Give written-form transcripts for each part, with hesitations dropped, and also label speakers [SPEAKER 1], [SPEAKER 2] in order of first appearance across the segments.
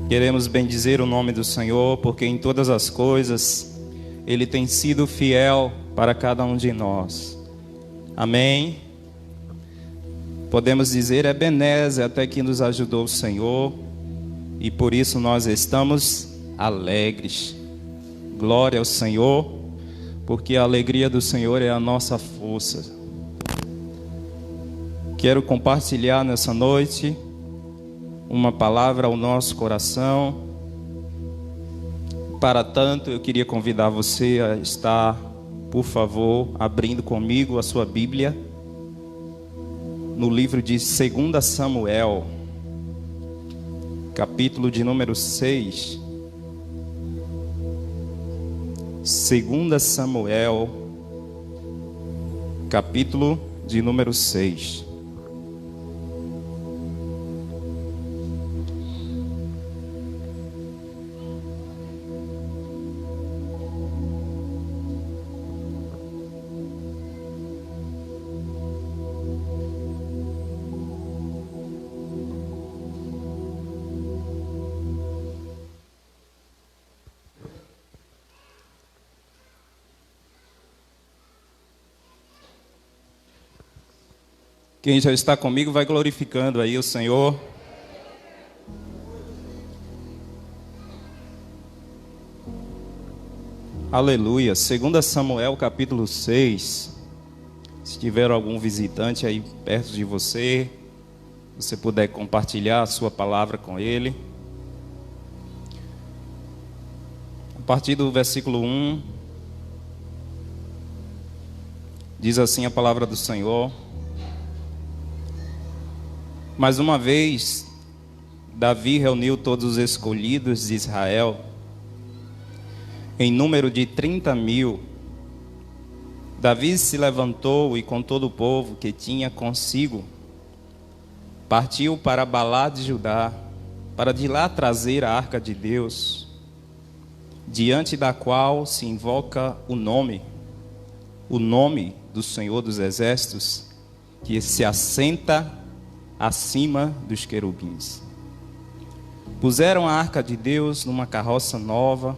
[SPEAKER 1] Queremos bendizer o nome do Senhor, porque em todas as coisas Ele tem sido fiel para cada um de nós. Amém? Podemos dizer Ebenezer, até que nos ajudou o Senhor, e por isso nós estamos alegres. Glória ao Senhor, porque a alegria do Senhor é a nossa força. Quero compartilhar nessa noite uma palavra ao nosso coração. Para tanto, eu queria convidar você a estar, por favor, abrindo comigo a sua Bíblia no livro de 2 Samuel, capítulo de número 6. 2 Samuel, capítulo de número 6. Quem já está comigo vai glorificando aí o Senhor. Aleluia. 2 Samuel capítulo 6. Se tiver algum visitante aí perto de você, você puder compartilhar a sua palavra com ele. A partir do versículo 1, diz assim a palavra do Senhor. Mais uma vez, Davi reuniu todos os escolhidos de Israel, em número de 30.000. Davi se levantou e com todo o povo que tinha consigo, partiu para Balá de Judá, para de lá trazer a arca de Deus, diante da qual se invoca o nome do Senhor dos Exércitos, que se assenta acima dos querubins. Puseram a arca de Deus numa carroça nova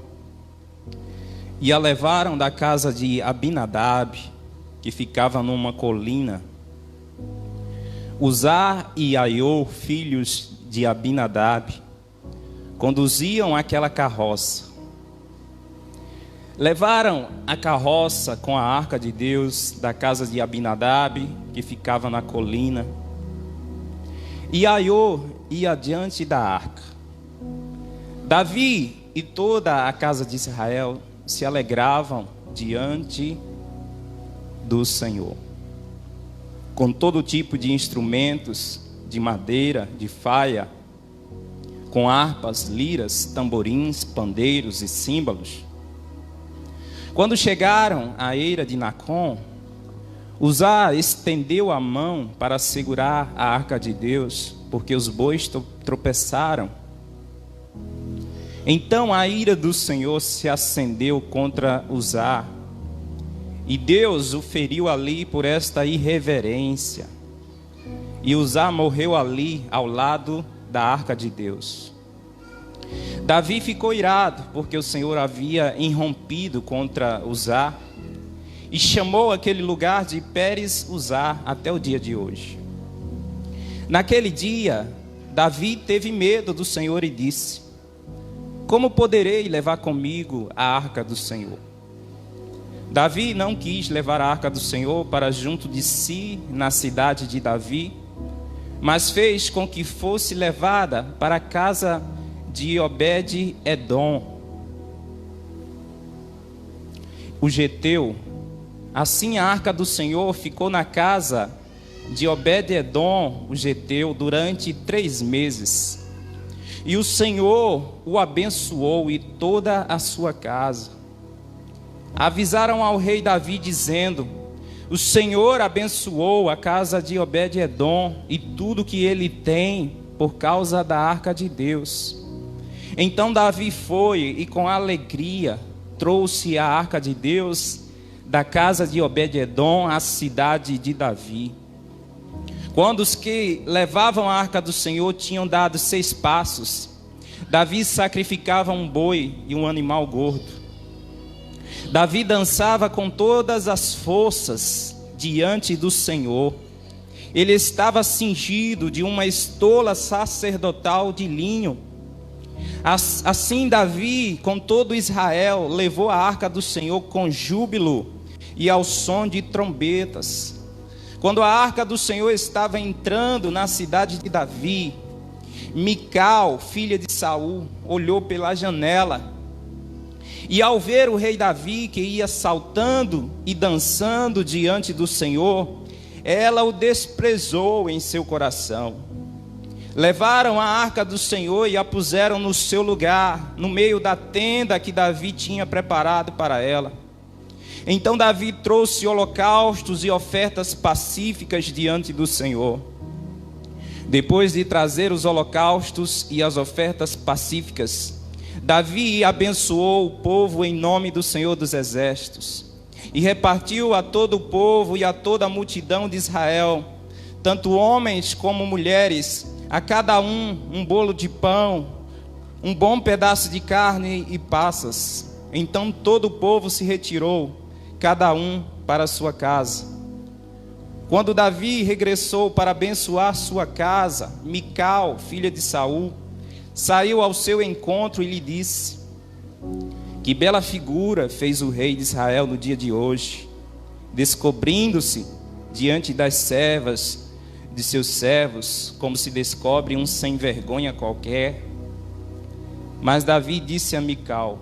[SPEAKER 1] e a levaram da casa de Abinadab, que ficava numa colina. Uzá e Aiô, filhos de Abinadab, conduziam aquela carroça. Levaram a carroça com a arca de Deus da casa de Abinadab, que ficava na colina. E Aiô ia diante da arca. Davi e toda a casa de Israel se alegravam diante do Senhor, com todo tipo de instrumentos de madeira, de faia, com harpas, liras, tamborins, pandeiros e símbolos. Quando chegaram à eira de Nacon, Uzá estendeu a mão para segurar a arca de Deus, porque os bois tropeçaram. Então a ira do Senhor se acendeu contra Uzá, e Deus o feriu ali por esta irreverência. E Uzá morreu ali ao lado da arca de Deus. Davi ficou irado, porque o Senhor havia irrompido contra Uzá, e chamou aquele lugar de Pérez Uzá até o dia de hoje. Naquele dia, Davi teve medo do Senhor e disse: como poderei levar comigo a arca do Senhor? Davi não quis levar a arca do Senhor para junto de si na cidade de Davi, mas fez com que fosse levada para a casa de Obed-edom, o geteu. Assim a arca do Senhor ficou na casa de Obed-edom, o geteu, durante 3 meses. E o Senhor o abençoou e toda a sua casa. Avisaram ao rei Davi dizendo: o Senhor abençoou a casa de Obed-edom e tudo que ele tem por causa da arca de Deus. Então Davi foi e com alegria trouxe a arca de Deus da casa de Obed-edom à cidade de Davi. Quando os que levavam a arca do Senhor tinham dado 6 passos, Davi sacrificava um boi e um animal gordo. Davi dançava com todas as forças diante do Senhor. Ele estava cingido de uma estola sacerdotal de linho. Assim Davi, com todo Israel, levou a arca do Senhor com júbilo e ao som de trombetas. Quando a arca do Senhor estava entrando na cidade de Davi, Mical, filha de Saul, olhou pela janela. E ao ver o rei Davi, que ia saltando e dançando diante do Senhor, ela o desprezou em seu coração. Levaram a arca do Senhor e a puseram no seu lugar, no meio da tenda que Davi tinha preparado para ela. Então Davi trouxe holocaustos e ofertas pacíficas diante do Senhor. Depois de trazer os holocaustos e as ofertas pacíficas, Davi abençoou o povo em nome do Senhor dos Exércitos, e repartiu a todo o povo e a toda a multidão de Israel, tanto homens como mulheres, a cada um bolo de pão, um bom pedaço de carne e passas. Então todo o povo se retirou, cada um para a sua casa. Quando Davi regressou para abençoar sua casa, Mical, filha de Saul, saiu ao seu encontro e lhe disse: que bela figura fez o rei de Israel no dia de hoje, descobrindo-se diante das servas de seus servos, como se descobre um sem vergonha qualquer. Mas Davi disse a Mical: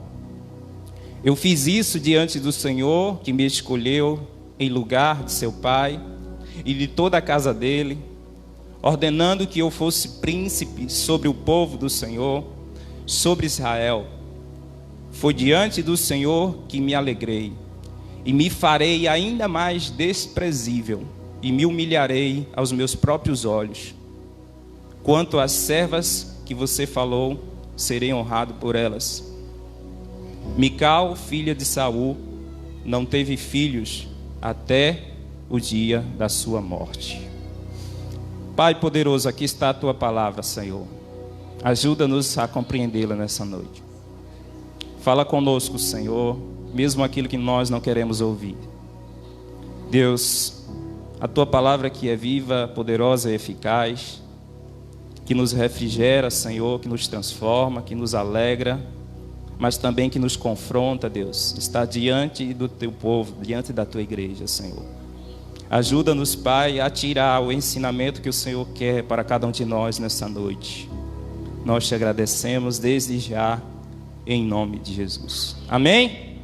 [SPEAKER 1] eu fiz isso diante do Senhor, que me escolheu em lugar de seu pai e de toda a casa dele, ordenando que eu fosse príncipe sobre o povo do Senhor, sobre Israel. Foi diante do Senhor que me alegrei, e me farei ainda mais desprezível, e me humilharei aos meus próprios olhos. Quanto às servas que você falou, serei honrado por elas. Mical, filha de Saul, não teve filhos até o dia da sua morte. Pai poderoso, aqui está a tua palavra, Senhor. Ajuda-nos a compreendê-la nessa noite. Fala conosco, Senhor, mesmo aquilo que nós não queremos ouvir. Deus, a tua palavra que é viva, poderosa e eficaz, que nos refrigera, Senhor, que nos transforma, que nos alegra, mas também que nos confronta, Deus, está diante do teu povo, diante da tua igreja, Senhor. Ajuda-nos, Pai, a tirar o ensinamento que o Senhor quer para cada um de nós nessa noite. Nós te agradecemos desde já, em nome de Jesus. Amém?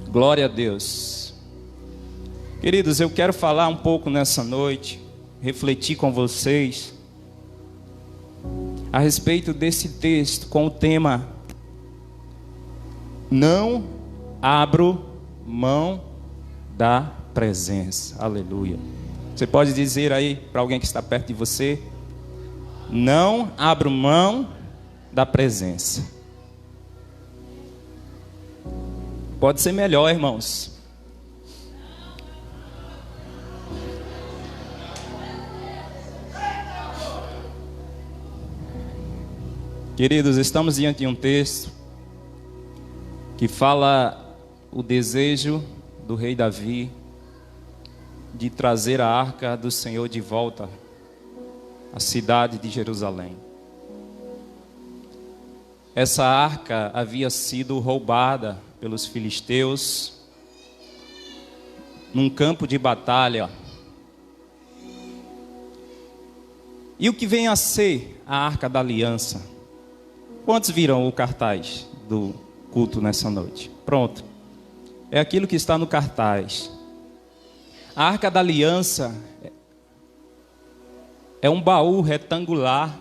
[SPEAKER 1] Glória a Deus. Queridos, eu quero falar um pouco nessa noite, refletir com vocês a respeito desse texto com o tema: não abro mão da presença. Aleluia. Você pode dizer aí para alguém que está perto de você: não abro mão da presença. Pode ser melhor, irmãos. Queridos, estamos diante de um texto que fala o desejo do rei Davi de trazer a arca do Senhor de volta à cidade de Jerusalém. Essa arca havia sido roubada pelos filisteus num campo de batalha. E o que vem a ser a Arca da Aliança? Quantos viram o cartaz do culto nessa noite? Pronto. É aquilo que está no cartaz. A Arca da Aliança é um baú retangular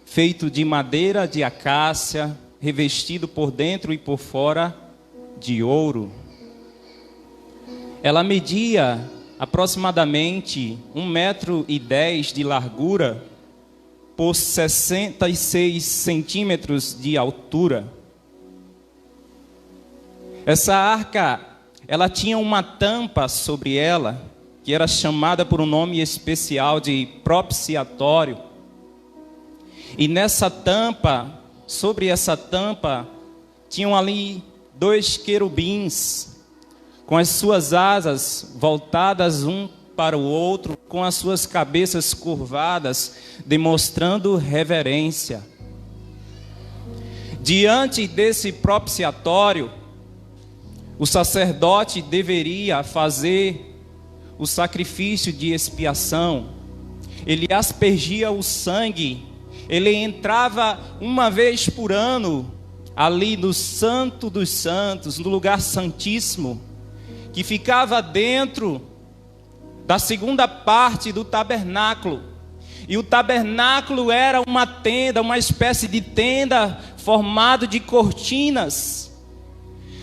[SPEAKER 1] feito de madeira de acácia, revestido por dentro e por fora de ouro. Ela media aproximadamente 1,10 m de largura por 66 centímetros de altura. Essa arca, ela tinha uma tampa sobre ela, que era chamada por um nome especial de propiciatório. E nessa tampa, sobre essa tampa, tinham ali 2 querubins, com as suas asas voltadas um para o outro, com as suas cabeças curvadas, demonstrando reverência. Diante desse propiciatório, o sacerdote deveria fazer o sacrifício de expiação. Ele aspergia o sangue, ele entrava uma vez por ano ali no Santo dos Santos, no lugar santíssimo, que ficava dentro da segunda parte do tabernáculo. E o tabernáculo era uma tenda, uma espécie de tenda formado de cortinas.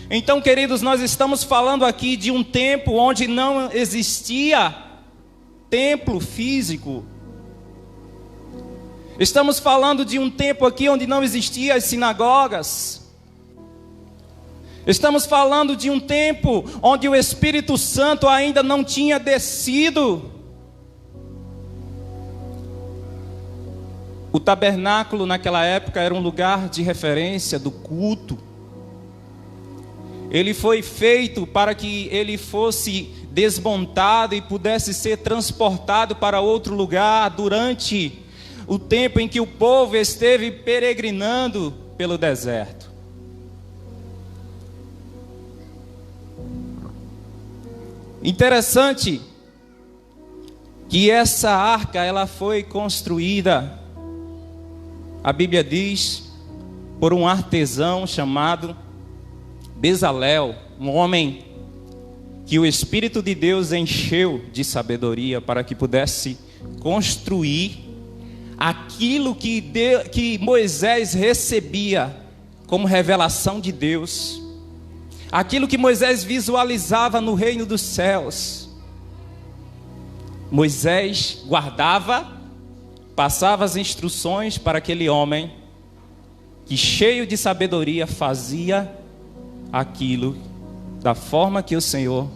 [SPEAKER 1] Então, queridos, nós estamos falando aqui de um tempo onde não existia templo físico. Estamos falando de um tempo aqui onde não existiam as sinagogas. Estamos falando de um tempo onde o Espírito Santo ainda não tinha descido. O tabernáculo naquela época era um lugar de referência do culto. Ele foi feito para que ele fosse desmontado e pudesse ser transportado para outro lugar durante o tempo em que o povo esteve peregrinando pelo deserto. Interessante que essa arca ela foi construída, a Bíblia diz, por um artesão chamado Bezalel, um homem que o Espírito de Deus encheu de sabedoria para que pudesse construir aquilo que Moisés recebia como revelação de Deus, aquilo que Moisés visualizava no reino dos céus. Moisés guardava, passava as instruções para aquele homem que, cheio de sabedoria, fazia aquilo da forma que o Senhor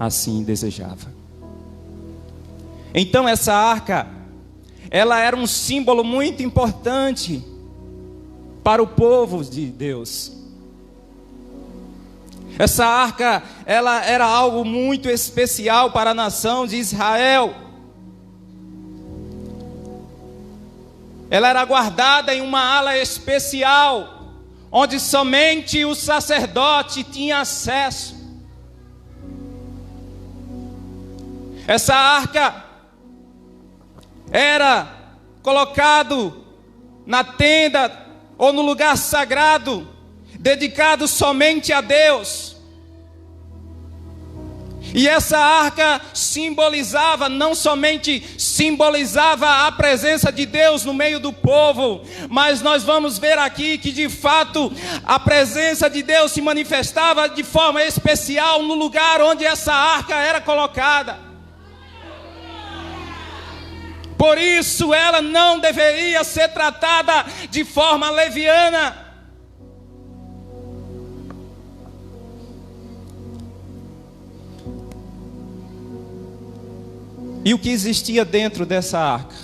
[SPEAKER 1] assim desejava. Então essa arca, ela era um símbolo muito importante para o povo de Deus. Essa arca, ela era algo muito especial para a nação de Israel. Ela era guardada em uma ala especial, onde somente o sacerdote tinha acesso. Essa arca era colocado na tenda ou no lugar sagrado, dedicado somente a Deus. E essa arca simbolizava, não somente simbolizava a presença de Deus no meio do povo, mas nós vamos ver aqui que de fato a presença de Deus se manifestava de forma especial no lugar onde essa arca era colocada. Por isso ela não deveria ser tratada de forma leviana. E o que existia dentro dessa arca?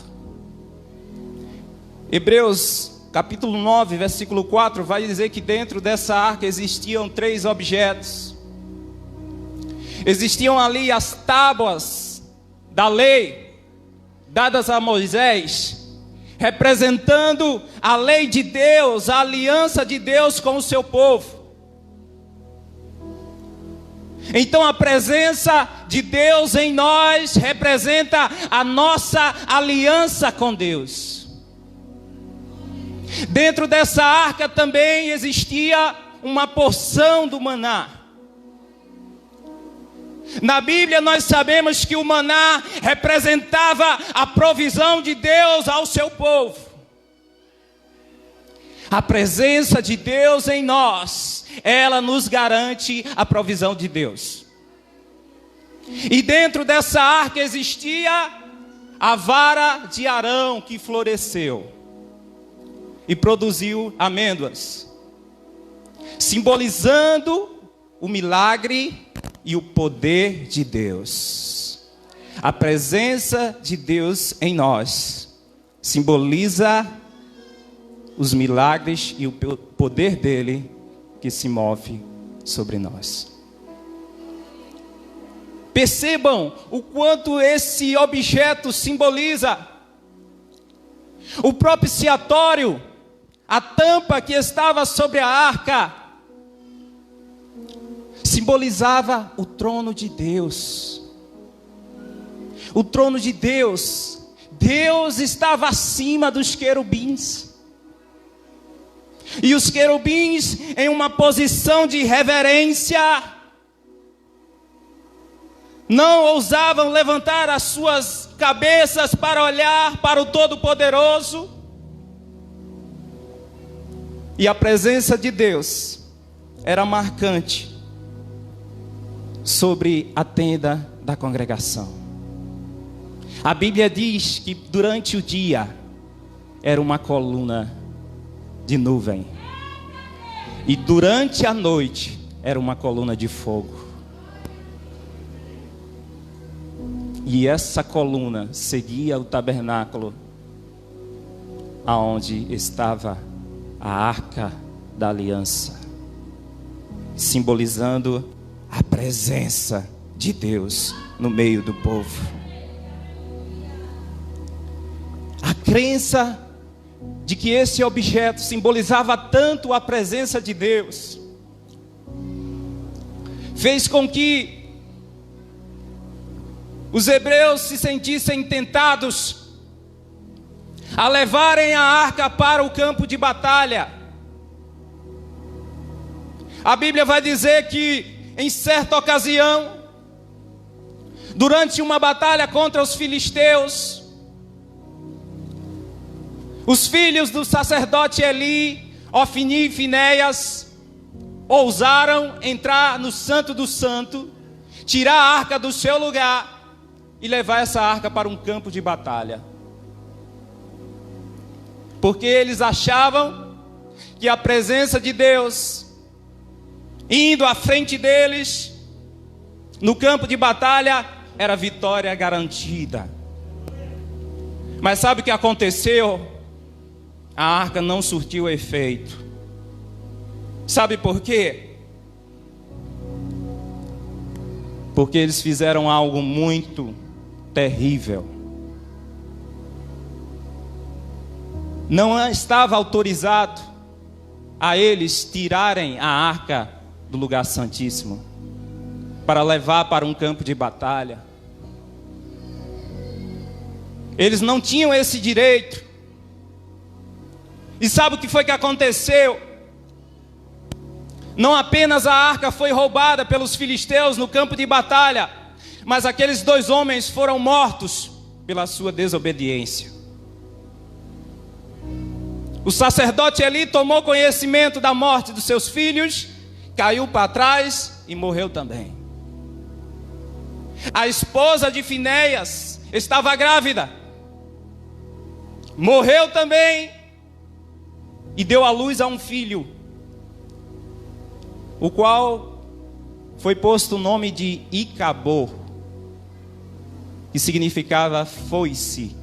[SPEAKER 1] Hebreus capítulo 9, versículo 4 vai dizer que dentro dessa arca existiam 3 objetos. Existiam ali as tábuas da lei dadas a Moisés, representando a lei de Deus, a aliança de Deus com o seu povo. Então a presença de Deus em nós representa a nossa aliança com Deus. Dentro dessa arca também existia uma porção do maná. Na Bíblia nós sabemos que o maná representava a provisão de Deus ao seu povo. A presença de Deus em nós, ela nos garante a provisão de Deus. E dentro dessa arca existia a vara de Arão que floresceu e produziu amêndoas, simbolizando o milagre e o poder de Deus. A presença de Deus em nós simboliza os milagres e o poder dele que se move sobre nós. Percebam o quanto esse objeto simboliza. O propiciatório, a tampa que estava sobre a arca, simbolizava o trono de Deus. O trono de Deus. Deus estava acima dos querubins. E os querubins, em uma posição de reverência, não ousavam levantar as suas cabeças para olhar para o Todo-Poderoso. E a presença de Deus era marcante sobre a tenda da congregação. A Bíblia diz que durante o dia era uma coluna de nuvem, e durante a noite era uma coluna de fogo. E essa coluna seguia o tabernáculo, aonde estava a arca da aliança, simbolizando a presença de Deus no meio do povo. A crença de que esse objeto simbolizava tanto a presença de Deus fez com que os hebreus se sentissem tentados a levarem a arca para o campo de batalha. A Bíblia vai dizer que em certa ocasião, durante uma batalha contra os filisteus, os filhos do sacerdote Eli, Ofni e Finéias, ousaram entrar no Santo do Santo, tirar a arca do seu lugar e levar essa arca para um campo de batalha. Porque eles achavam que a presença de Deus, indo à frente deles, no campo de batalha, era vitória garantida. Mas sabe o que aconteceu? A arca não surtiu efeito. Sabe por quê? Porque eles fizeram algo muito terrível. Não estava autorizado a eles tirarem a arca do lugar santíssimo para levar para um campo de batalha. Eles não tinham esse direito. E sabe o que foi que aconteceu? Não apenas a arca foi roubada pelos filisteus no campo de batalha, mas aqueles 2 homens foram mortos pela sua desobediência. O sacerdote Eli tomou conhecimento da morte dos seus filhos, caiu para trás e morreu também. A esposa de Finéias estava grávida, morreu também e deu à luz a um filho, o qual foi posto o nome de Icabô, que significava foi-se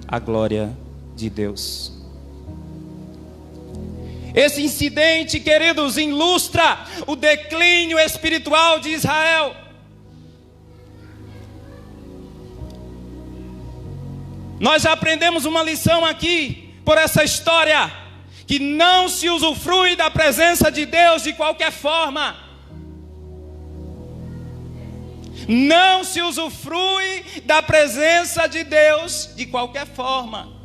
[SPEAKER 1] a glória de Deus. Esse incidente, queridos, ilustra o declínio espiritual de Israel. Nós já aprendemos uma lição aqui, por essa história, que não se usufrui da presença de Deus de qualquer forma. Não se usufrui da presença de Deus de qualquer forma.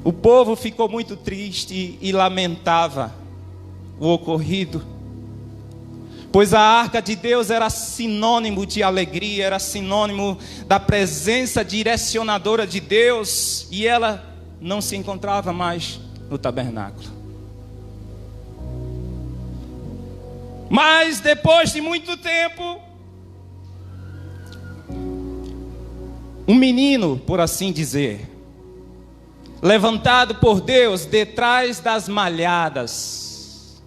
[SPEAKER 1] O povo ficou muito triste e lamentava o ocorrido, pois a arca de Deus era sinônimo de alegria, era sinônimo da presença direcionadora de Deus, e ela não se encontrava mais no tabernáculo. Mas depois de muito tempo, um menino, por assim dizer, levantado por Deus detrás das malhadas,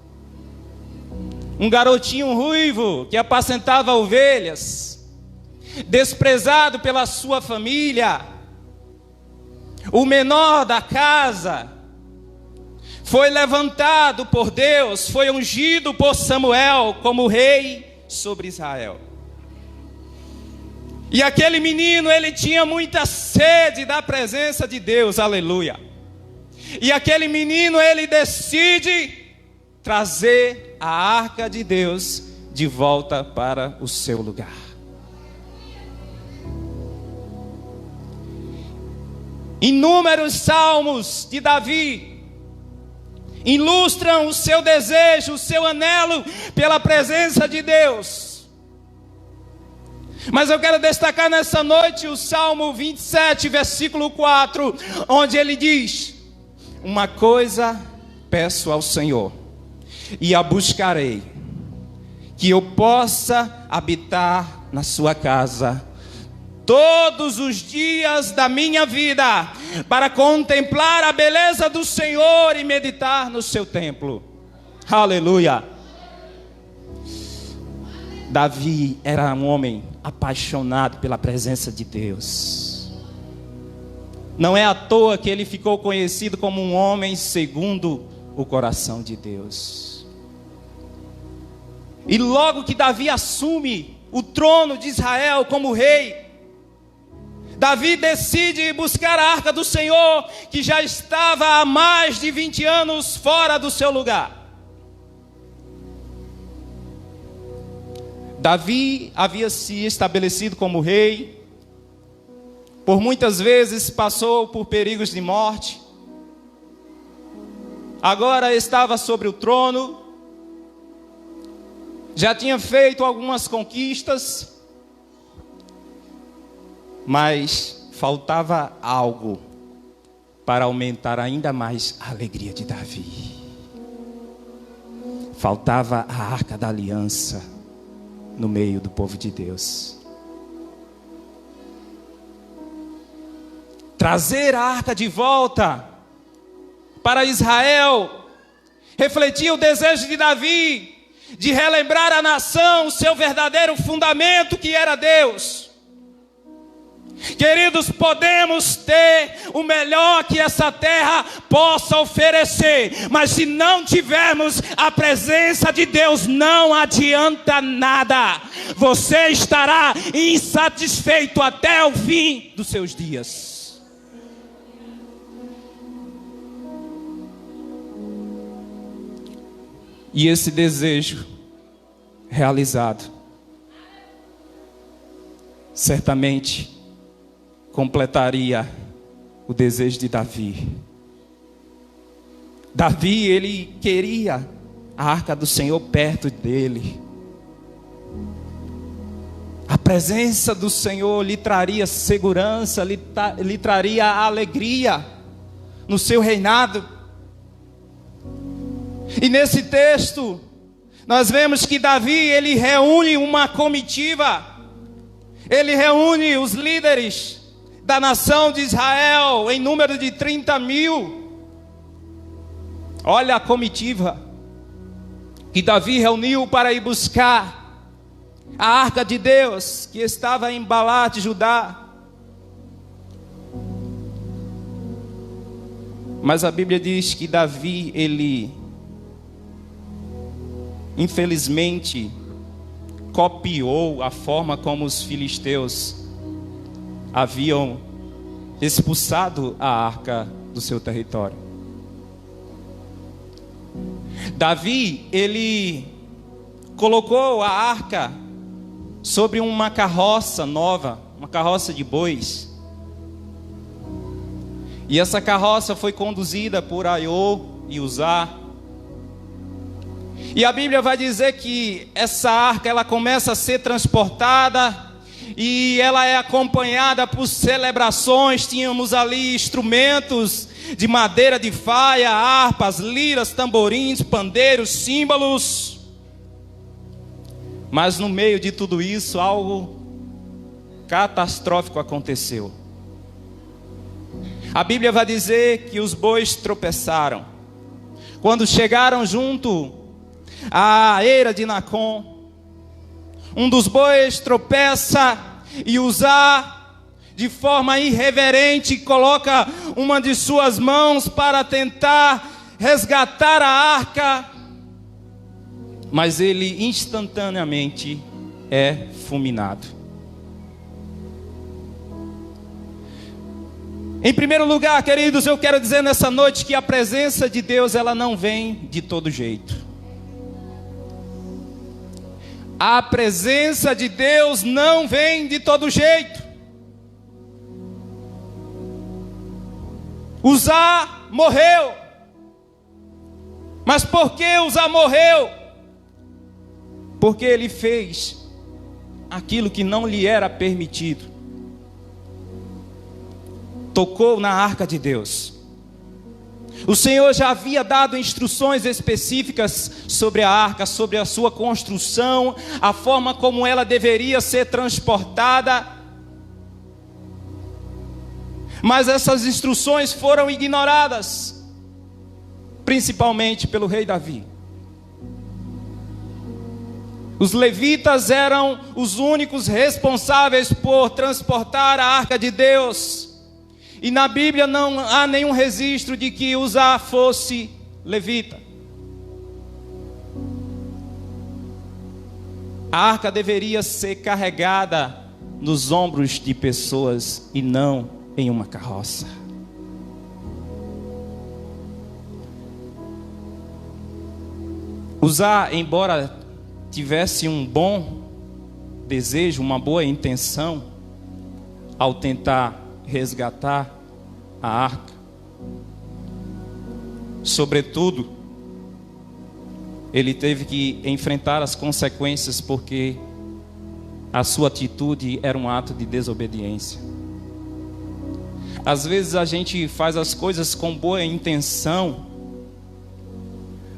[SPEAKER 1] um garotinho ruivo que apacentava ovelhas, desprezado pela sua família, o menor da casa, foi levantado por Deus, foi ungido por Samuel como rei sobre Israel. E aquele menino, ele tinha muita sede da presença de Deus, aleluia. E aquele menino, ele decide trazer a arca de Deus de volta para o seu lugar. Inúmeros salmos de Davi ilustram o seu desejo, o seu anelo pela presença de Deus. Mas eu quero destacar nessa noite o Salmo 27, versículo 4, onde ele diz: uma coisa peço ao Senhor, e a buscarei, que eu possa habitar na sua casa todos os dias da minha vida, para contemplar a beleza do Senhor e meditar no seu templo. Aleluia. Davi era um homem apaixonado pela presença de Deus. Não é à toa que ele ficou conhecido como um homem segundo o coração de Deus. E logo que Davi assume o trono de Israel como rei, Davi decide buscar a arca do Senhor, que já estava há mais de 20 anos fora do seu lugar. Davi havia se estabelecido como rei, por muitas vezes passou por perigos de morte, agora estava sobre o trono, já tinha feito algumas conquistas, mas faltava algo para aumentar ainda mais a alegria de Davi. Faltava a arca da aliança no meio do povo de Deus. Trazer a arca de volta para Israel refletia o desejo de Davi de relembrar à nação o seu verdadeiro fundamento, que era Deus. Queridos, podemos ter o melhor que essa terra possa oferecer, mas se não tivermos a presença de Deus, não adianta nada. Você estará insatisfeito até o fim dos seus dias. E esse desejo realizado, certamente completaria o desejo de Davi. Davi, ele queria a arca do Senhor perto dele. A presença do Senhor lhe traria segurança, lhe traria alegria no seu reinado. E nesse texto, nós vemos que Davi, ele reúne uma comitiva, ele reúne os líderes da nação de Israel, em número de 30.000. Olha a comitiva que Davi reuniu para ir buscar a arca de Deus, que estava em Baalá de Judá. Mas a Bíblia diz que Davi, ele infelizmente copiou a forma como os filisteus haviam expulsado a arca do seu território. Davi, ele colocou a arca sobre uma carroça nova, uma carroça de bois. E essa carroça foi conduzida por Aiô e Uzá. E a Bíblia vai dizer que essa arca, ela começa a ser transportada e ela é acompanhada por celebrações. Tínhamos ali instrumentos de madeira de faia, harpas, liras, tamborins, pandeiros, símbolos. Mas no meio de tudo isso, algo catastrófico aconteceu. A Bíblia vai dizer que os bois tropeçaram. Quando chegaram junto à eira de Nacon, um dos bois tropeça e Uzá de forma irreverente, coloca uma de suas mãos para tentar resgatar a arca, mas ele instantaneamente é fulminado. Em primeiro lugar, queridos, eu quero dizer nessa noite que a presença de Deus, ela não vem de todo jeito. A presença de Deus não vem de todo jeito. Uzá morreu. Mas por que Uzá morreu? Porque ele fez aquilo que não lhe era permitido. Tocou na arca de Deus. O Senhor já havia dado instruções específicas sobre a arca, sobre a sua construção, a forma como ela deveria ser transportada. Mas essas instruções foram ignoradas, principalmente pelo rei Davi. Os levitas eram os únicos responsáveis por transportar a arca de Deus. E na Bíblia não há nenhum registro de que Uzá fosse levita. A arca deveria ser carregada nos ombros de pessoas e não em uma carroça. Uzá, embora tivesse um bom desejo, uma boa intenção ao tentar resgatar a arca, sobretudo, ele teve que enfrentar as consequências, porque a sua atitude era um ato de desobediência. Às vezes a gente faz as coisas com boa intenção,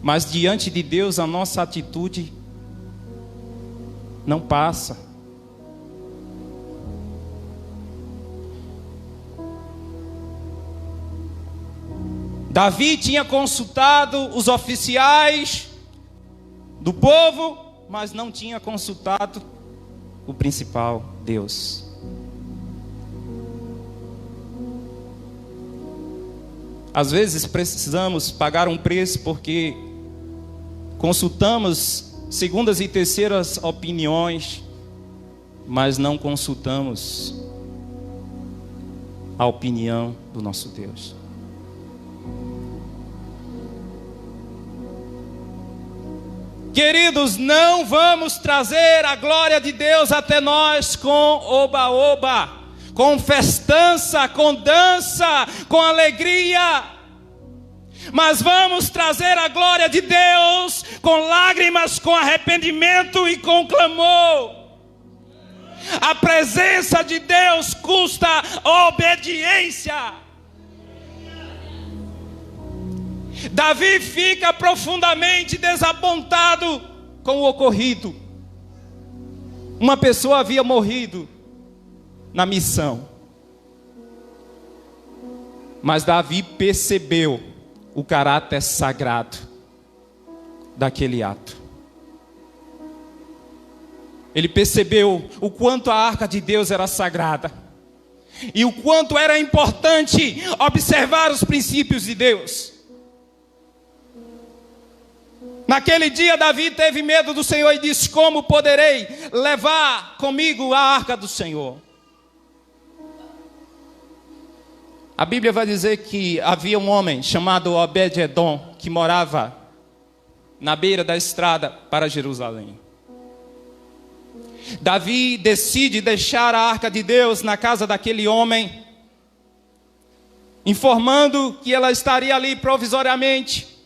[SPEAKER 1] mas diante de Deus a nossa atitude não passa. Davi tinha consultado os oficiais do povo, mas não tinha consultado o principal, Deus. Às vezes precisamos pagar um preço porque consultamos segundas e terceiras opiniões, mas não consultamos a opinião do nosso Deus. Queridos, não vamos trazer a glória de Deus até nós com oba-oba, com festança, com dança, com alegria. Mas vamos trazer a glória de Deus com lágrimas, com arrependimento e com clamor. A presença de Deus custa obediência. Davi fica profundamente desapontado com o ocorrido. Uma pessoa havia morrido na missão, mas Davi percebeu o caráter sagrado daquele ato. Ele percebeu o quanto a arca de Deus era sagrada e o quanto era importante observar os princípios de Deus. Naquele dia Davi teve medo do Senhor e disse: como poderei levar comigo a arca do Senhor? A Bíblia vai dizer que havia um homem chamado Obed-edom, que morava na beira da estrada para Jerusalém. Davi decide deixar a arca de Deus na casa daquele homem, informando que ela estaria ali provisoriamente.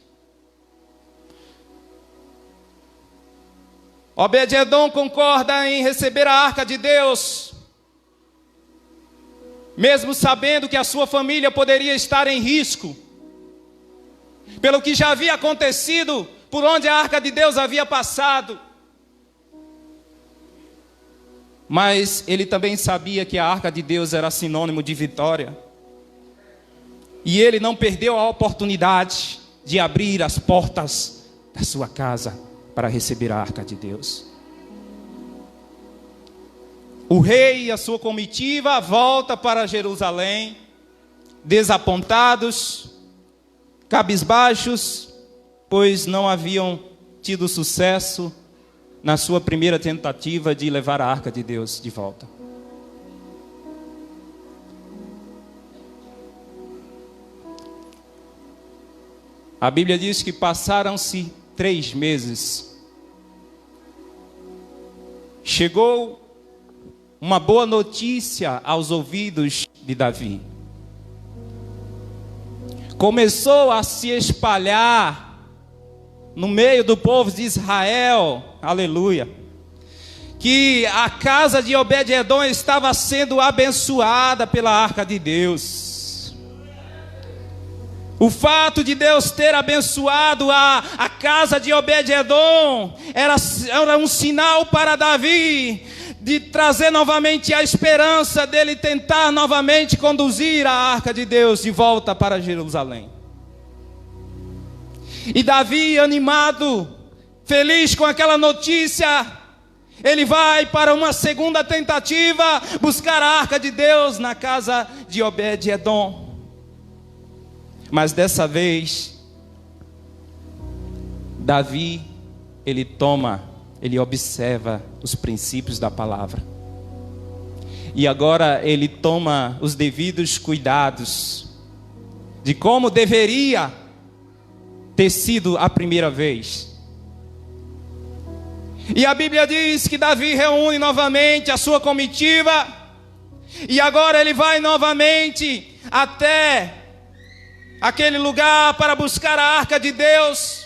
[SPEAKER 1] Obed-edom concorda em receber a arca de Deus, mesmo sabendo que a sua família poderia estar em risco, pelo que já havia acontecido, por onde a arca de Deus havia passado. Mas ele também sabia que a arca de Deus era sinônimo de vitória, e ele não perdeu a oportunidade de abrir as portas da sua casa para receber a arca de Deus. O rei e a sua comitiva voltam para Jerusalém, desapontados, cabisbaixos, pois não haviam tido sucesso na sua primeira tentativa de levar a arca de Deus de volta. A Bíblia diz que passaram-se 3 meses. Chegou uma boa notícia aos ouvidos de Davi. Começou a se espalhar no meio do povo de Israel, aleluia, que a casa de Obed-edom estava sendo abençoada pela arca de Deus. O fato de Deus ter abençoado a casa de Obed-edom era um sinal para Davi, de trazer novamente a esperança dele tentar novamente conduzir a arca de Deus de volta para Jerusalém. E Davi, animado, feliz com aquela notícia, ele vai para uma segunda tentativa, buscar a arca de Deus na casa de Obed-edom. Mas dessa vez, Davi, ele observa os princípios da palavra. E agora ele toma os devidos cuidados de como deveria ter sido a primeira vez. E a Bíblia diz que Davi reúne novamente a sua comitiva, e agora ele vai novamente até aquele lugar para buscar a arca de Deus.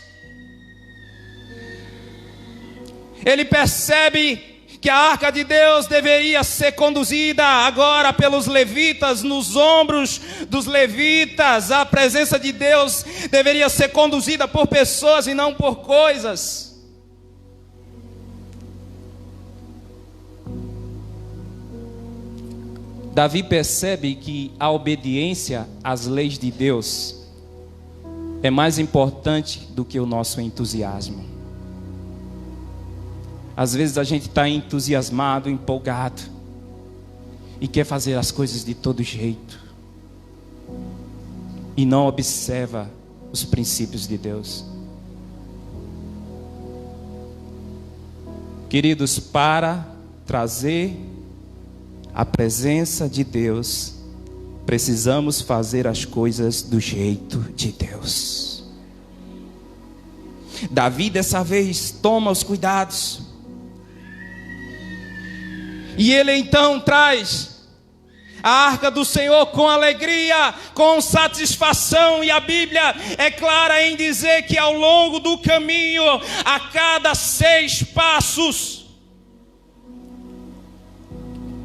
[SPEAKER 1] Ele percebe que a arca de Deus deveria ser conduzida agora pelos levitas, nos ombros dos levitas. A presença de Deus deveria ser conduzida por pessoas e não por coisas. Davi percebe que a obediência às leis de Deus é mais importante do que o nosso entusiasmo. Às vezes a gente está entusiasmado, empolgado, e quer fazer as coisas de todo jeito, e não observa os princípios de Deus. Queridos, para trazer a presença de Deus, precisamos fazer as coisas do jeito de Deus. Davi dessa vez toma os cuidados, e ele então traz a arca do Senhor com alegria, com satisfação. E a Bíblia é clara em dizer que ao longo do caminho, a cada 6 passos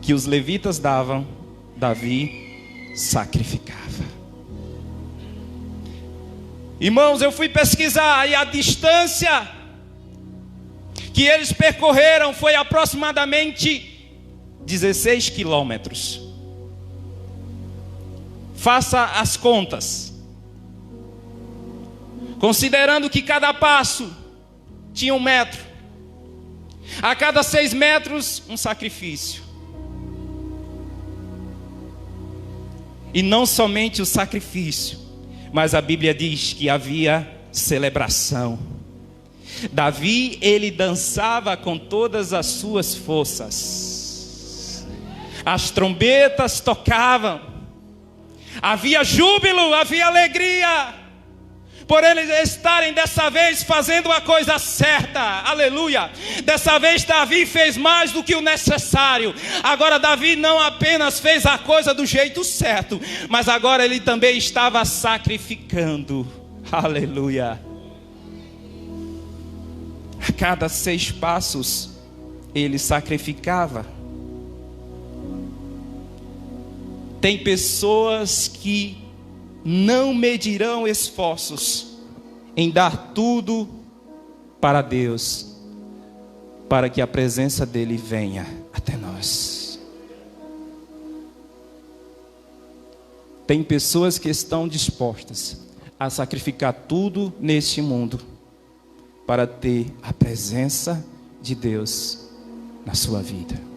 [SPEAKER 1] que os levitas davam, Davi sacrificava. Irmãos, eu fui pesquisar, e a distância que eles percorreram foi aproximadamente 16 quilômetros. Faça as contas. Considerando que cada passo tinha 1 metro, a cada 6 metros um sacrifício. E não somente o sacrifício, mas a Bíblia diz que havia celebração. Davi, ele dançava com todas as suas forças. As trombetas tocavam, havia júbilo, havia alegria, por eles estarem dessa vez fazendo a coisa certa, aleluia. Dessa vez Davi fez mais do que o necessário. Agora Davi não apenas fez a coisa do jeito certo, mas agora ele também estava sacrificando, aleluia. A cada 6 passos ele sacrificava. Tem pessoas que não medirão esforços em dar tudo para Deus, para que a presença dele venha até nós. Tem pessoas que estão dispostas a sacrificar tudo neste mundo para ter a presença de Deus na sua vida.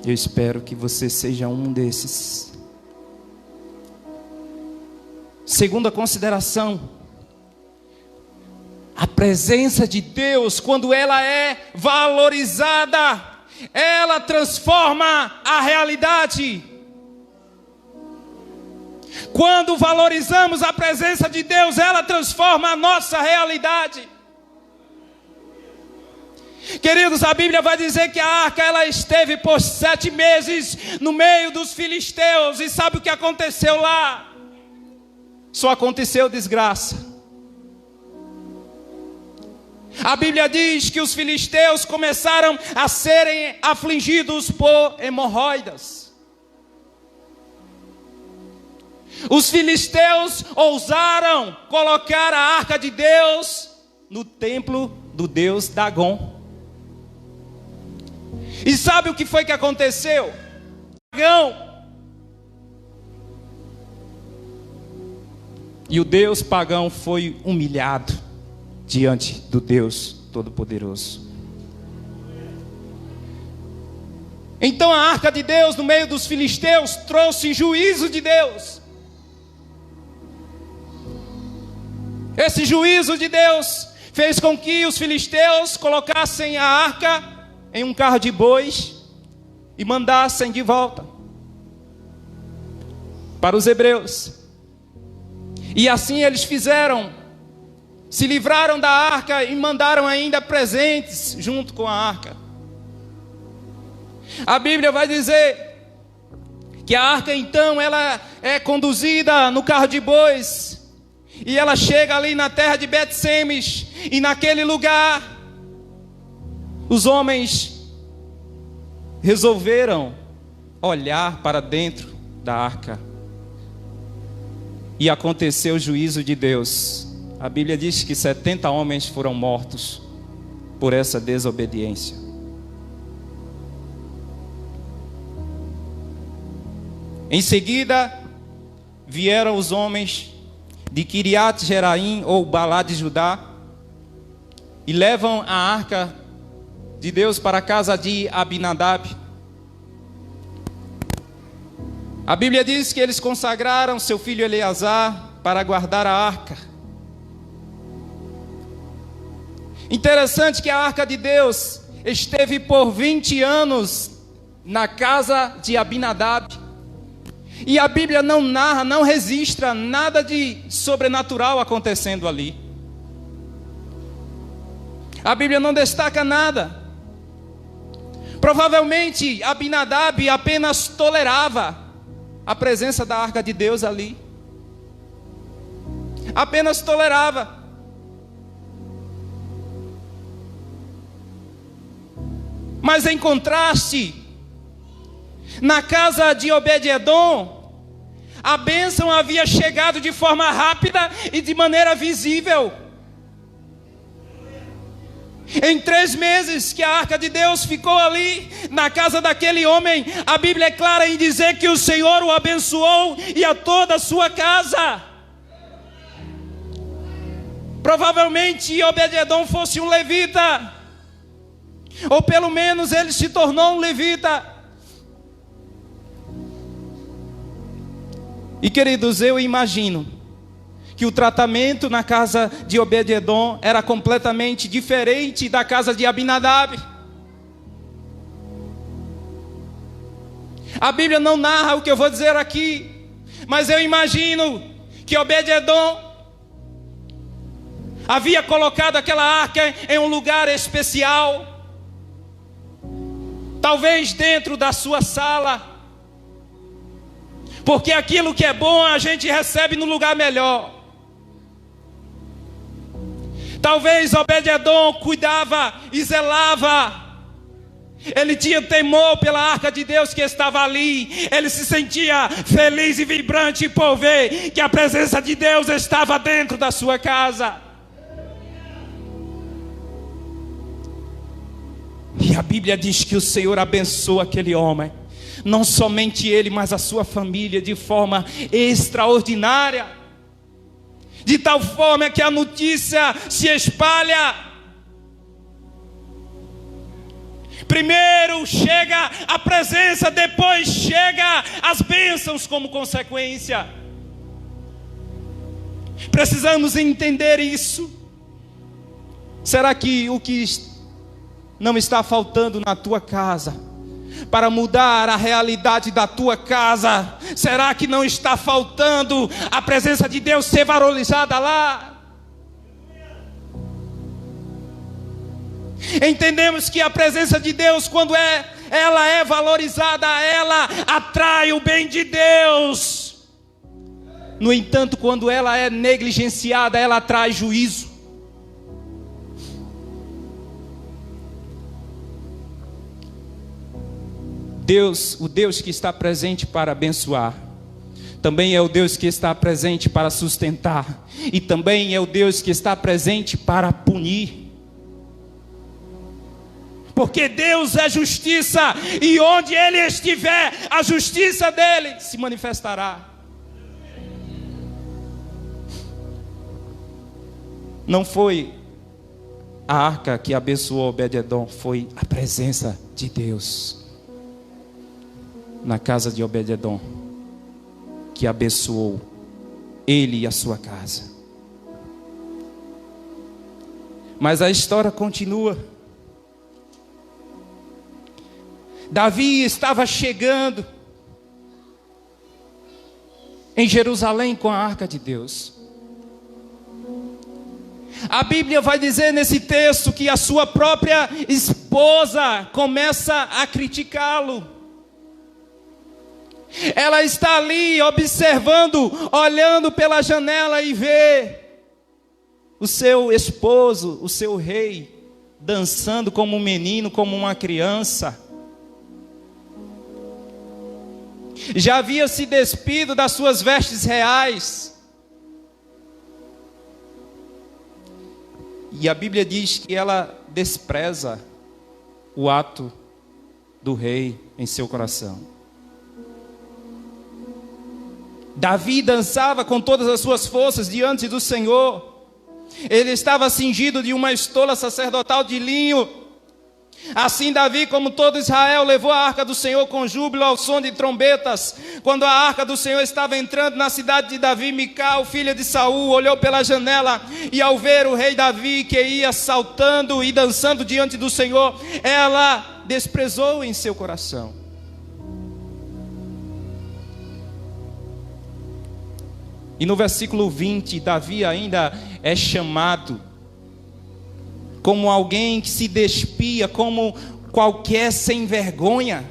[SPEAKER 1] Eu espero que você seja um desses. Segunda consideração: a presença de Deus, quando ela é valorizada, ela transforma a realidade. Quando valorizamos a presença de Deus, ela transforma a nossa realidade. Queridos, a Bíblia vai dizer que a arca ela esteve por 7 meses no meio dos filisteus. E sabe o que aconteceu lá? Só aconteceu desgraça. A Bíblia diz que os filisteus começaram a serem afligidos por hemorroidas. Os filisteus ousaram colocar a arca de Deus no templo do deus Dagom. E sabe o que foi que aconteceu? Pagão. E o deus pagão foi humilhado diante do Deus Todo-Poderoso. Então a arca de Deus no meio dos filisteus trouxe juízo de Deus. Esse juízo de Deus fez com que os filisteus colocassem a arca em um carro de bois e mandassem de volta para os hebreus. E assim eles fizeram, se livraram da arca e mandaram ainda presentes junto com a arca. A Bíblia vai dizer que a arca então ela é conduzida no carro de bois. E ela chega ali na terra de Bet-Semes. E naquele lugar, os homens resolveram olhar para dentro da arca. E aconteceu o juízo de Deus. A Bíblia diz que 70 homens foram mortos por essa desobediência. Em seguida, vieram os homens de Kiriat Jeraim ou Balá de Judá e levam a arca de Deus para a casa de Abinadab. A Bíblia diz que eles consagraram seu filho Eleazar para guardar a arca. Interessante que a arca de Deus esteve por 20 anos na casa de Abinadab. E a Bíblia não narra, não registra nada de sobrenatural acontecendo ali. A Bíblia não destaca nada. Provavelmente Abinadab apenas tolerava a presença da arca de Deus ali. Apenas tolerava. Mas em contraste, na casa de Obed-Edom, a bênção havia chegado de forma rápida e de maneira visível. Em 3 meses que a arca de Deus ficou ali, na casa daquele homem, a Bíblia é clara em dizer que o Senhor o abençoou e a toda a sua casa. Provavelmente Obed-Edom fosse um levita, ou pelo menos ele se tornou um levita. E queridos, eu imagino que o tratamento na casa de Obed-Edom era completamente diferente da casa de Abinadab. A Bíblia não narra o que eu vou dizer aqui, mas eu imagino que Obed-Edom havia colocado aquela arca em um lugar especial, talvez dentro da sua sala, porque aquilo que é bom a gente recebe no lugar melhor. Talvez Obed-Edom cuidava e zelava. Ele tinha temor pela arca de Deus que estava ali. Ele se sentia feliz e vibrante por ver que a presença de Deus estava dentro da sua casa. E a Bíblia diz que o Senhor abençoa aquele homem. Não somente ele, mas a sua família de forma extraordinária. De tal forma que a notícia se espalha. Primeiro chega a presença, depois chega as bênçãos como consequência. Precisamos entender isso. Será que o que não está faltando na tua casa, para mudar a realidade da tua casa, será que não está faltando a presença de Deus ser valorizada lá? Entendemos que a presença de Deus, quando ela é valorizada, ela atrai o bem de Deus. No entanto, quando ela é negligenciada, ela atrai juízo. Deus, o Deus que está presente para abençoar, também é o Deus que está presente para sustentar, e também é o Deus que está presente para punir. Porque Deus é justiça, e onde Ele estiver, a justiça dEle se manifestará. Não foi a arca que abençoou Obed-edom, foi a presença de Deus na casa de Obed-edom que abençoou ele e a sua casa. Mas a história continua. Davi estava chegando em Jerusalém com a arca de Deus. A Bíblia vai dizer nesse texto que a sua própria esposa começa a criticá-lo. Ela está ali observando, olhando pela janela e vê o seu esposo, o seu rei, dançando como um menino, como uma criança. Já havia se despido das suas vestes reais. E a Bíblia diz que ela despreza o ato do rei em seu coração. Davi dançava com todas as suas forças diante do Senhor. Ele estava cingido de uma estola sacerdotal de linho. Assim Davi, como todo Israel, levou a arca do Senhor com júbilo ao som de trombetas. Quando a arca do Senhor estava entrando na cidade de Davi, Mical, filha de Saul, olhou pela janela, e ao ver o rei Davi que ia saltando e dançando diante do Senhor, ela desprezou em seu coração. E no versículo 20, Davi ainda é chamado como alguém que se despia, como qualquer sem vergonha,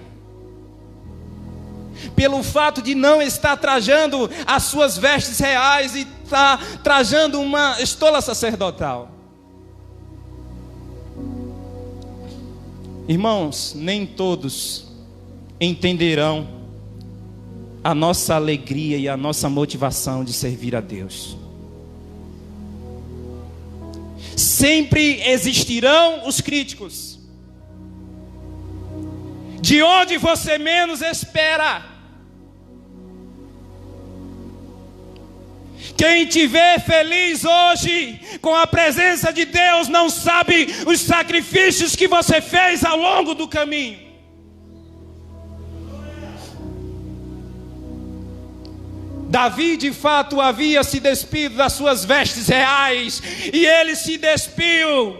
[SPEAKER 1] pelo fato de não estar trajando as suas vestes reais e estar trajando uma estola sacerdotal. Irmãos, nem todos entenderão a nossa alegria e a nossa motivação de servir a Deus. Sempre existirão os críticos. De onde você menos espera. Quem te vê feliz hoje com a presença de Deus não sabe os sacrifícios que você fez ao longo do caminho. Davi de fato havia se despido das suas vestes reais, e ele se despiu,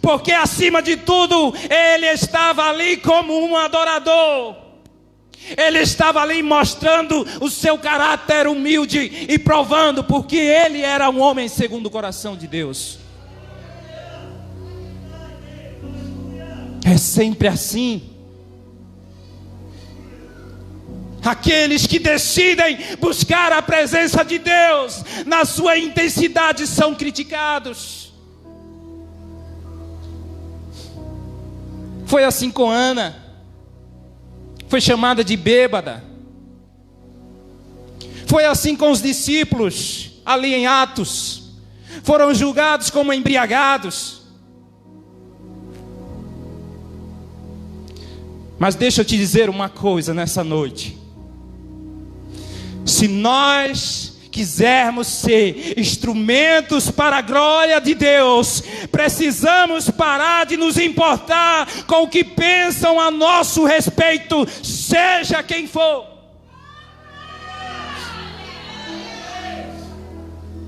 [SPEAKER 1] porque acima de tudo, ele estava ali como um adorador. Ele estava ali mostrando o seu caráter humilde e provando porque ele era um homem segundo o coração de Deus. É sempre assim. Aqueles que decidem buscar a presença de Deus na sua intensidade são criticados. Foi assim com Ana. Foi chamada de bêbada. Foi assim com os discípulos ali em Atos. Foram julgados como embriagados. Mas deixa eu te dizer uma coisa nessa noite. Se nós quisermos ser instrumentos para a glória de Deus, precisamos parar de nos importar com o que pensam a nosso respeito, seja quem for.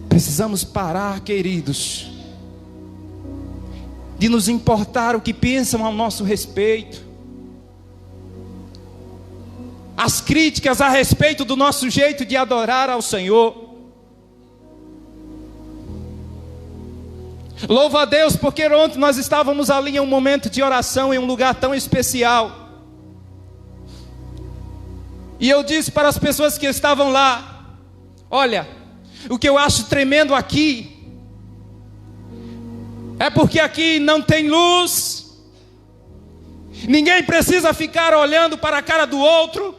[SPEAKER 1] Precisamos parar, queridos, de nos importar o que pensam ao nosso respeito. As críticas a respeito do nosso jeito de adorar ao Senhor. Louva a Deus, porque ontem nós estávamos ali em um momento de oração, em um lugar tão especial. E eu disse para as pessoas que estavam lá: olha, o que eu acho tremendo aqui é porque aqui não tem luz, ninguém precisa ficar olhando para a cara do outro,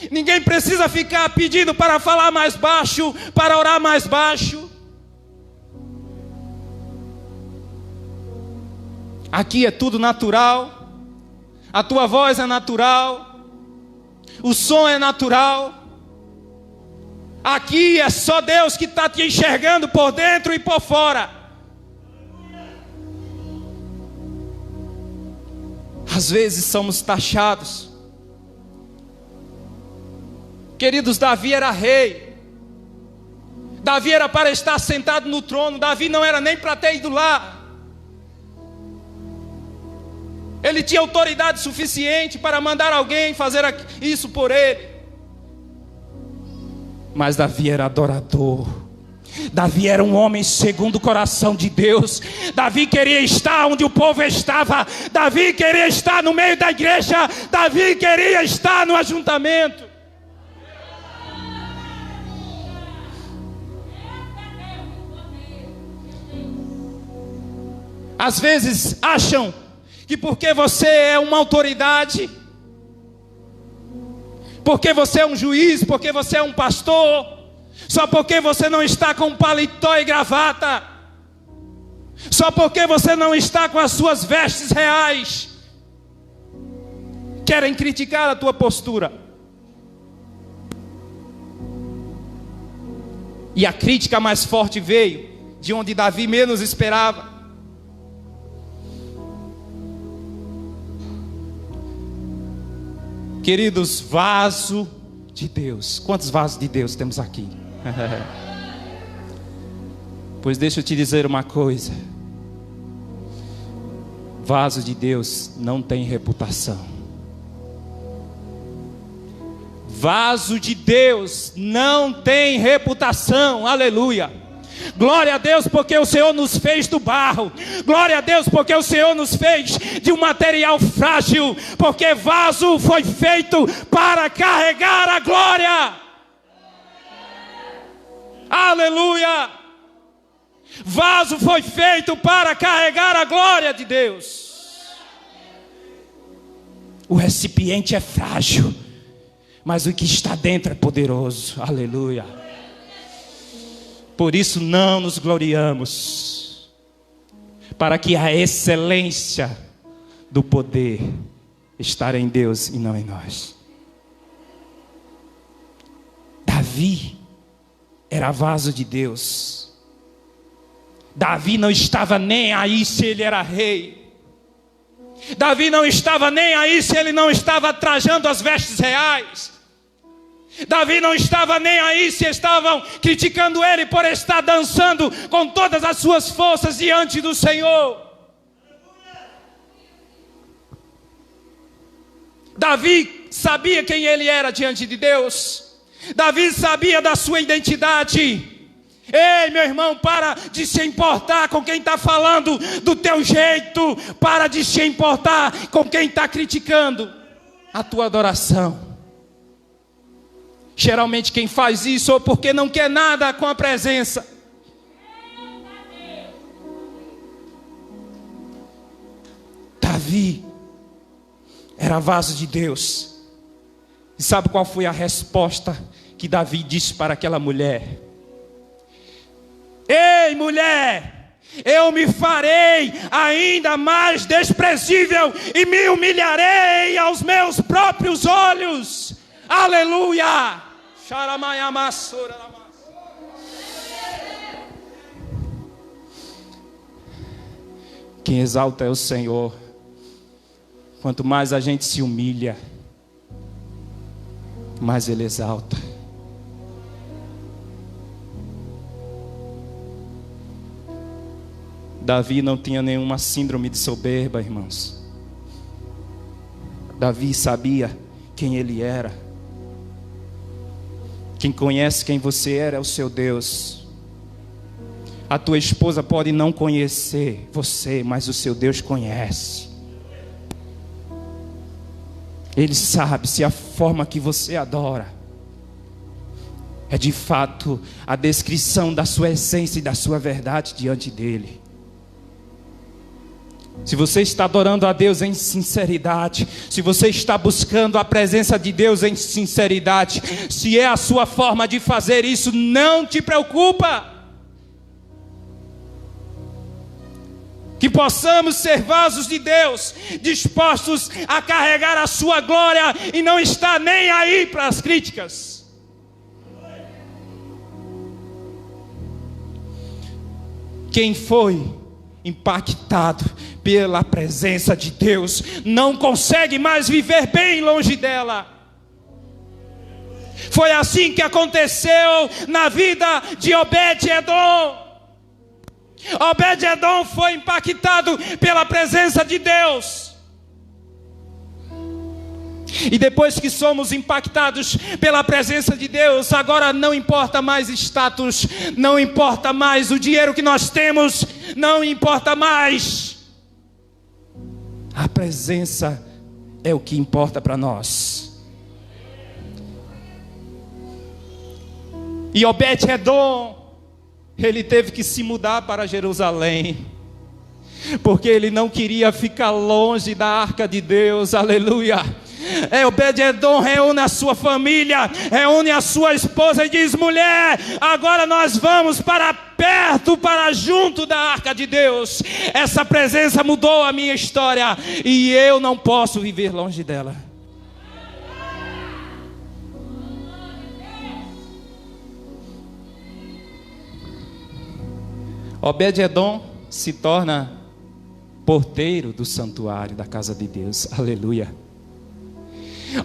[SPEAKER 1] ninguém precisa ficar pedindo para falar mais baixo, para orar mais baixo. Aqui é tudo natural, a tua voz é natural, o som é natural. Aqui é só Deus que está te enxergando por dentro e por fora. Às vezes somos taxados. Queridos, Davi era rei. Davi era para estar sentado no trono. Davi não era nem para ter ido lá. Ele tinha autoridade suficiente para mandar alguém fazer isso por ele. Mas Davi era adorador. Davi era um homem segundo o coração de Deus. Davi queria estar onde o povo estava. Davi queria estar no meio da igreja. Davi queria estar no ajuntamento. Às vezes acham que porque você é uma autoridade, porque você é um juiz, porque você é um pastor, só porque você não está com paletó e gravata, só porque você não está com as suas vestes reais, querem criticar a tua postura. E a crítica mais forte veio de onde Davi menos esperava. Queridos, vaso de Deus. Quantos vasos de Deus temos aqui? Pois deixa eu te dizer uma coisa: vaso de Deus não tem reputação. Vaso de Deus não tem reputação. Aleluia. Glória a Deus porque o Senhor nos fez do barro. Glória a Deus porque o Senhor nos fez de um material frágil. Porque vaso foi feito para carregar a glória. Aleluia. Vaso foi feito para carregar a glória de Deus. O recipiente é frágil, mas o que está dentro é poderoso. Aleluia. Por isso não nos gloriamos, para que a excelência do poder estar em Deus e não em nós. Davi era vaso de Deus. Davi não estava nem aí se ele era rei. Davi não estava nem aí se ele não estava trajando as vestes reais. Davi não estava nem aí se estavam criticando ele por estar dançando com todas as suas forças diante do Senhor. Davi sabia quem ele era diante de Deus. Davi sabia da sua identidade. Ei, meu irmão, para de se importar com quem está falando do teu jeito. Para de se importar com quem está criticando a tua adoração. Geralmente quem faz isso ou porque não quer nada com a presença. Davi era vaso de Deus. E sabe qual foi a resposta que Davi disse para aquela mulher? Ei, mulher, eu me farei ainda mais desprezível e me humilharei aos meus próprios olhos. Aleluia. Quem exalta é o Senhor. Quanto mais a gente se humilha, mais Ele exalta. Davi não tinha nenhuma síndrome de soberba, irmãos. Davi sabia quem ele era. Quem conhece quem você era é o seu Deus. A tua esposa pode não conhecer você, mas o seu Deus conhece. Ele sabe se a forma que você adora é de fato a descrição da sua essência e da sua verdade diante dele. Se você está adorando a Deus em sinceridade, se você está buscando a presença de Deus em sinceridade, se é a sua forma de fazer isso, não te preocupa. Que possamos ser vasos de Deus, dispostos a carregar a sua glória e não estar nem aí para as críticas. Quem foi impactado pela presença de Deus não consegue mais viver bem longe dela. Foi assim que aconteceu na vida de Obed-Edom. Obed-Edom foi impactado pela presença de Deus. E depois que somos impactados pela presença de Deus, agora não importa mais status, não importa mais o dinheiro que nós temos, não importa mais. A presença é o que importa para nós. E Obed-Edom, ele teve que se mudar para Jerusalém, porque ele não queria ficar longe da arca de Deus. Aleluia. Obed-Edom reúne a sua família, reúne a sua esposa e diz: mulher, agora nós vamos para perto, para junto da arca de Deus. Essa presença mudou a minha história e eu não posso viver longe dela. Obed-Edom se torna porteiro do santuário da casa de Deus. Aleluia.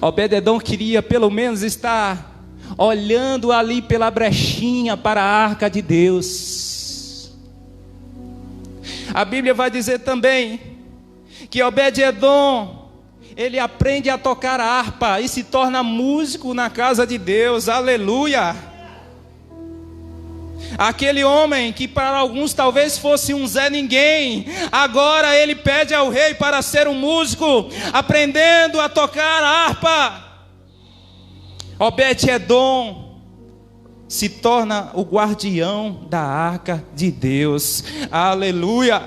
[SPEAKER 1] Obed-Edom queria pelo menos estar olhando ali pela brechinha para a arca de Deus. A Bíblia vai dizer também que Obed-Edom, ele aprende a tocar harpa e se torna músico na casa de Deus. Aleluia. Aquele homem que para alguns talvez fosse um Zé Ninguém, agora ele pede ao rei para ser um músico, aprendendo a tocar a harpa. Obed-Edom se torna o guardião da arca de Deus. Aleluia.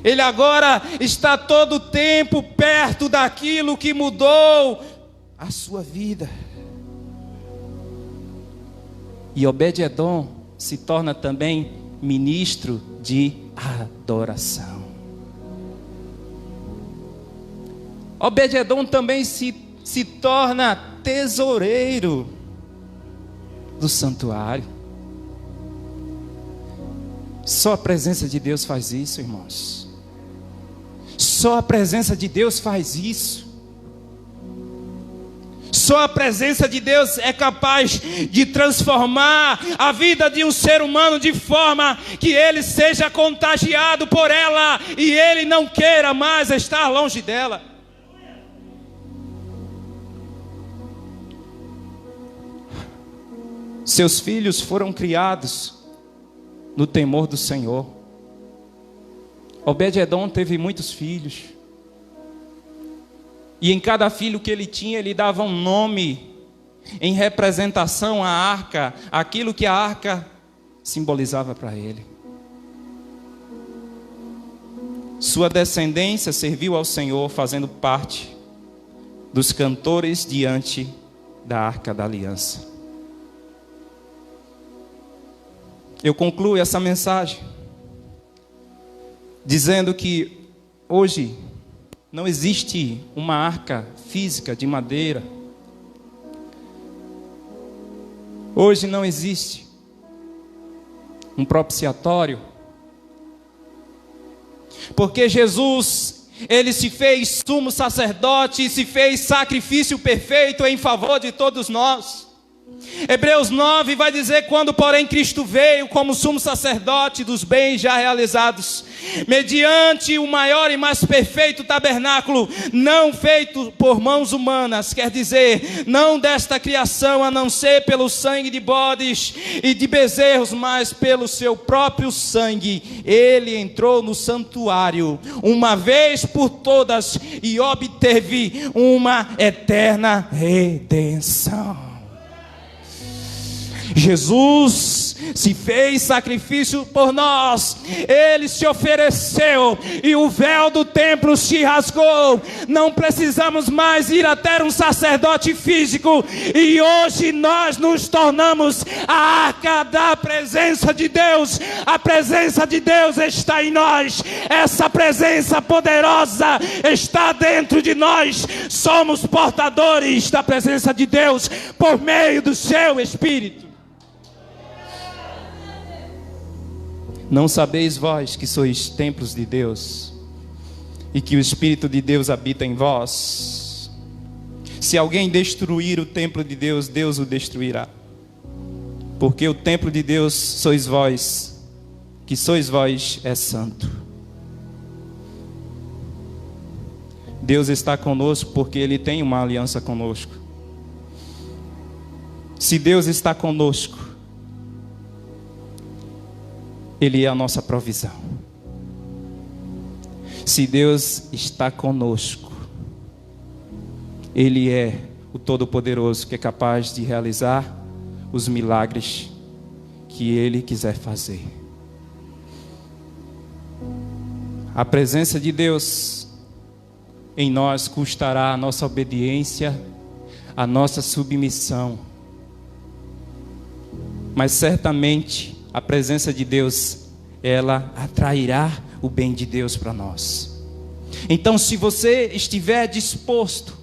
[SPEAKER 1] Ele agora está todo o tempo perto daquilo que mudou a sua vida. E Obed-Edom se torna também ministro de adoração. Obed-Edom também se torna tesoureiro do santuário. Só a presença de Deus faz isso, irmãos. Só a presença de Deus faz isso. Só a presença de Deus é capaz de transformar a vida de um ser humano de forma que ele seja contagiado por ela e ele não queira mais estar longe dela. Seus filhos foram criados no temor do Senhor. Obed-Edom teve muitos filhos. E em cada filho que ele tinha, ele dava um nome em representação à arca, aquilo que a arca simbolizava para ele. Sua descendência serviu ao Senhor, fazendo parte dos cantores diante da arca da aliança. Eu concluo essa mensagem dizendo que hoje não existe uma arca física de madeira. Hoje não existe um propiciatório Porque Jesus, ele se fez sumo sacerdote e se fez sacrifício perfeito em favor de todos nós. Hebreus 9 vai dizer: quando porém Cristo veio como sumo sacerdote dos bens já realizados, mediante o maior e mais perfeito tabernáculo, não feito por mãos humanas, quer dizer, não desta criação, a não ser pelo sangue de bodes e de bezerros, mas pelo seu próprio sangue, ele entrou no santuário, uma vez por todas, e obteve uma eterna redenção. Jesus se fez sacrifício por nós, ele se ofereceu e o véu do templo se rasgou. Não precisamos mais ir até um sacerdote físico, e hoje nós nos tornamos a arca da presença de Deus. A presença de Deus está em nós, essa presença poderosa está dentro de nós. Somos portadores da presença de Deus por meio do seu Espírito. Não sabeis vós que sois templos de Deus e que o Espírito de Deus habita em vós? Se alguém destruir o templo de Deus, Deus o destruirá. Porque o templo de Deus sois vós, que sois vós é santo. Deus está conosco porque Ele tem uma aliança conosco. Se Deus está conosco, Ele é a nossa provisão. Se Deus está conosco, Ele é o Todo-Poderoso, que é capaz de realizar os milagres que Ele quiser fazer. A presença de Deus em nós custará a nossa obediência, a nossa submissão. Mas certamente a presença de Deus, ela atrairá o bem de Deus para nós. Então, se você estiver disposto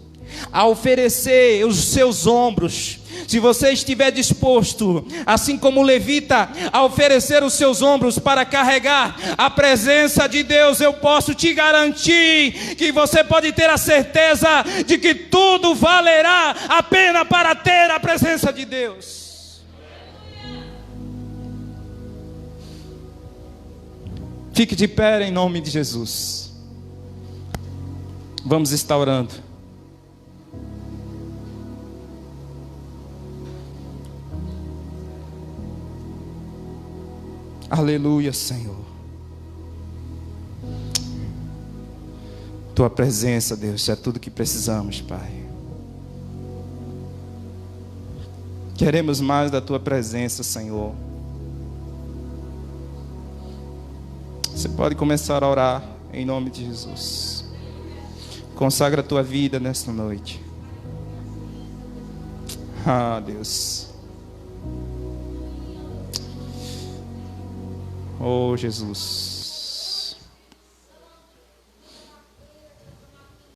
[SPEAKER 1] a oferecer os seus ombros, se você estiver disposto, assim como o levita, a oferecer os seus ombros para carregar a presença de Deus, eu posso te garantir que você pode ter a certeza de que tudo valerá a pena para ter a presença de Deus. Fique de pé em nome de Jesus. Vamos estar orando. Aleluia, Senhor. Tua presença, Deus, é tudo que precisamos, Pai. Queremos mais da Tua presença, Senhor. Você pode começar a orar em nome de Jesus. Consagra a tua vida nesta noite. Ah, Deus. Oh, Jesus.